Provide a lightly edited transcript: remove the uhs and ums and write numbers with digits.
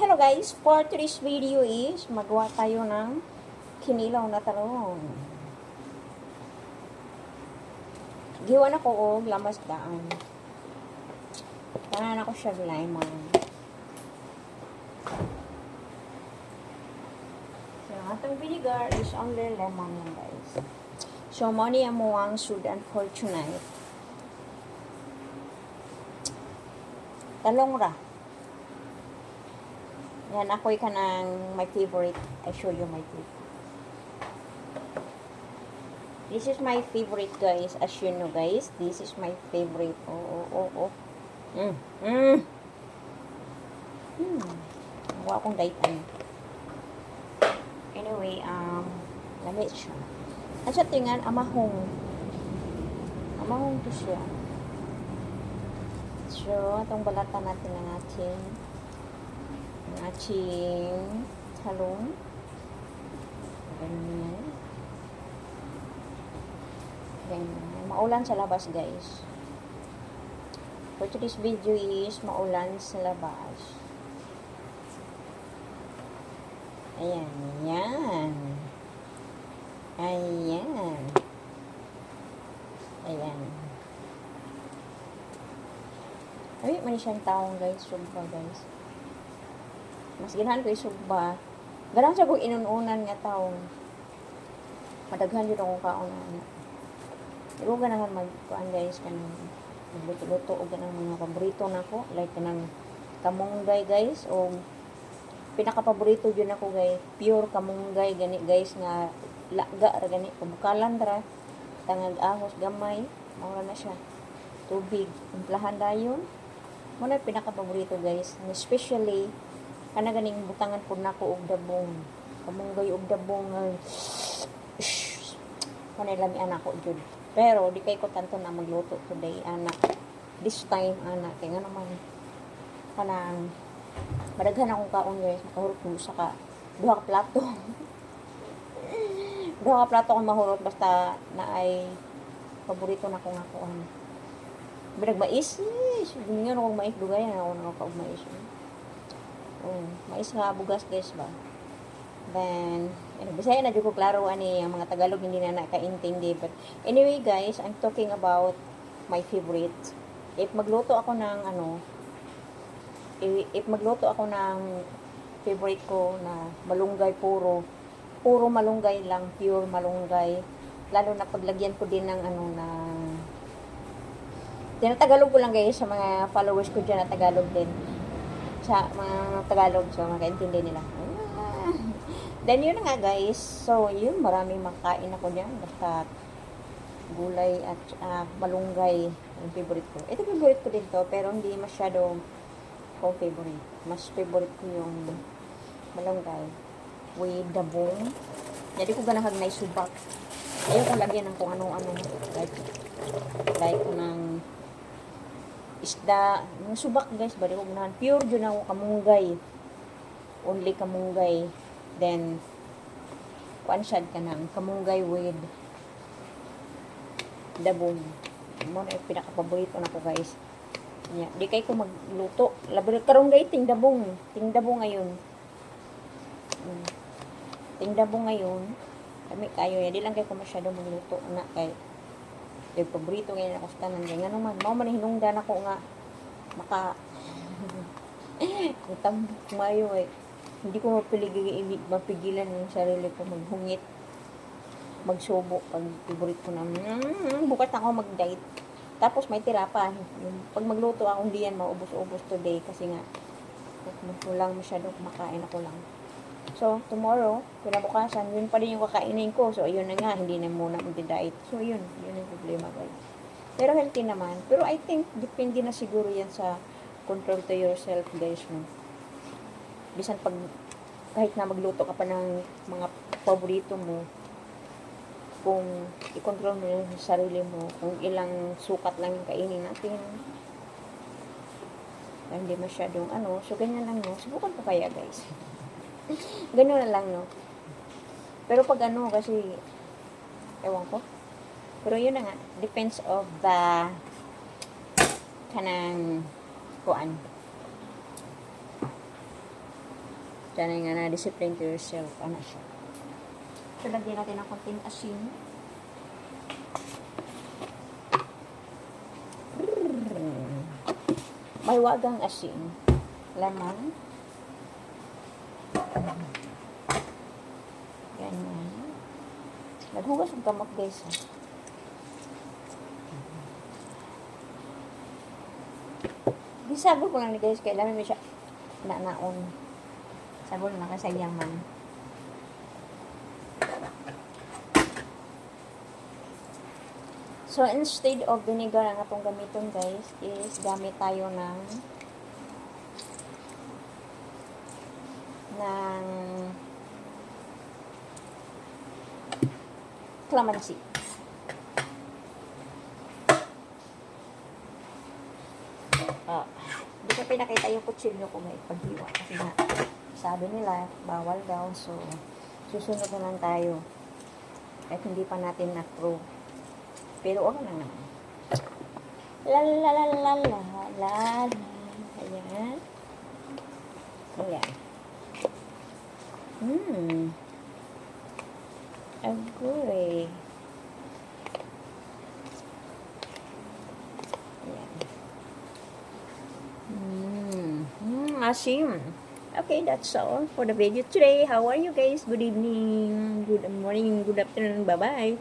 Hello guys, for today's video is magawa tayo ng kinilaw na talong. Giwan ako og lamas daan. Tanan ako siya lemon. So, atong vinegar is only lemon lang guys. So, mo ni amo ang sudan for tonight. Talong ra. Yan, ako'y kanang my favorite. I show you my favorite. This is my favorite, guys. As you know, guys, this is my favorite. Oh. Huwag akong daytan. Anyway, lamit siya. At sa tingan, amahong. Amahong to siya. So, itong balatan natin ang ating talong. Ganyan. Ganyan. Maulan sa labas, guys. For today's video is maulan sa labas. Ayan. Ayan. Ayan. Ayan. Ay, may siyang taong, guys. Sumpa, guys. Mas ginahan ko isugba. Ganang siya kong inununan nga taong. Madaghan dito akong kauna. Pero ganahan magkuhan guys. Magluto-luto o ganang mga paborito na ko. Like kanang kamunggay guys. O pinaka-paborito yun ako guys. Pure kamunggay gani guys nga laga ra gani. Pabukalan ra. Tangag ahos gamay. Maura na siya. Tubig. Implahan dayon. Muna pinaka-paborito guys. Especially kana ganing butangan po nako og dabong kamunggay og dabong kanay lami anak ko jud pero di kay ko tanto na magluto today anak this time anak kay nga naman kanang madaghan akong kaon guys makahurot ko sa duha ka plato duha ka plato ko mahurot basta na ay paborito na ko nga kuan binag mais ngayon akong mais dugay na ako na og mais mais nga bugas guys ba. Then, Bisaya na dyan ko klaro ani ang mga Tagalog hindi na nakaintindi. But anyway guys, I'm talking about my favorite. If magluto ako ng favorite ko na malunggay puro malunggay lang, pure malunggay. Lalo na paglagyan ko din ng tinatagalog ko lang guys sa mga followers ko dyan na Tagalog din. Sa mga Tagalog, so makaintindi nila. Then yun nga guys, so yun maraming makain ako dyan, basta gulay at malunggay yung favorite ko. Ito favorite ko din to, pero hindi masyado ko favorite. Mas favorite ko yung malunggay with dabong. Jadi ko ganahag na isubak. Ayaw kong lagyan ng kung ano-ano like ng isda, yung subak guys, bari ko gunahan. Pure dyan ako kamunggay. Only kamunggay. Then, kuan siya ka ng kamunggay with dabong. Muna yung pinaka-paborito na ko guys. Yeah. Di kay ko magluto. Labi karong guys, ting dabong ngayon. Ting dabong ngayon. Kami kayo, di lang kay ko masyado magluto na kay yung paborito ngayon ako sa tanan nga naman mao man hinungdan ako nga tambok mayo hindi ko mapigilan yung sarili ko maghungit magsubo pag favorite ko na bukas ako mag-diet tapos may tira pa yung pag magluto ako hindi yan maubos-ubos today kasi nga kulang masyado kumakain ako lang so tomorrow kinabukasan yun pa rin yung kakainin ko so ayun na nga hindi na muna mag-diet so yun yung problema guys pero healthy naman pero I think depende na siguro yan sa control to yourself guys no? Bisan pag kahit na magluto ka pa ng mga paborito mo kung i-control mo yung sarili mo kung ilang sukat lang yung kainin natin hindi masyadong so ganyan lang no subukan ko kaya guys gano'n na lang, no? Pero pag kasi, ewan ko. Pero yun na nga, depends of the kanang kuan. Sana nga na discipline to yourself. Ano siya? So, lagyan natin ng konting asin. May wagang asin. Laman. Ganyan. Naghugas ang kamot guys. Ha? Gisabol ko lang ni guys. Kailangan mo siya naon. Sabol na kasayaman. So, instead of vinegar ang atong gamiton guys, is gamit tayo ng calamansi. Hindi ko pinakita yung kutsilyo ko may paghiwa kasi nga sabi nila bawal daw, so susunod na lang tayo kahit hindi pa natin na-prove. Pero okay lang naman. La la la la la la. Ayan. Ayan. Agoy. Ayan. Asim. Okay, that's all for the video today. How are you guys? Good evening, good morning, good afternoon. Bye-bye.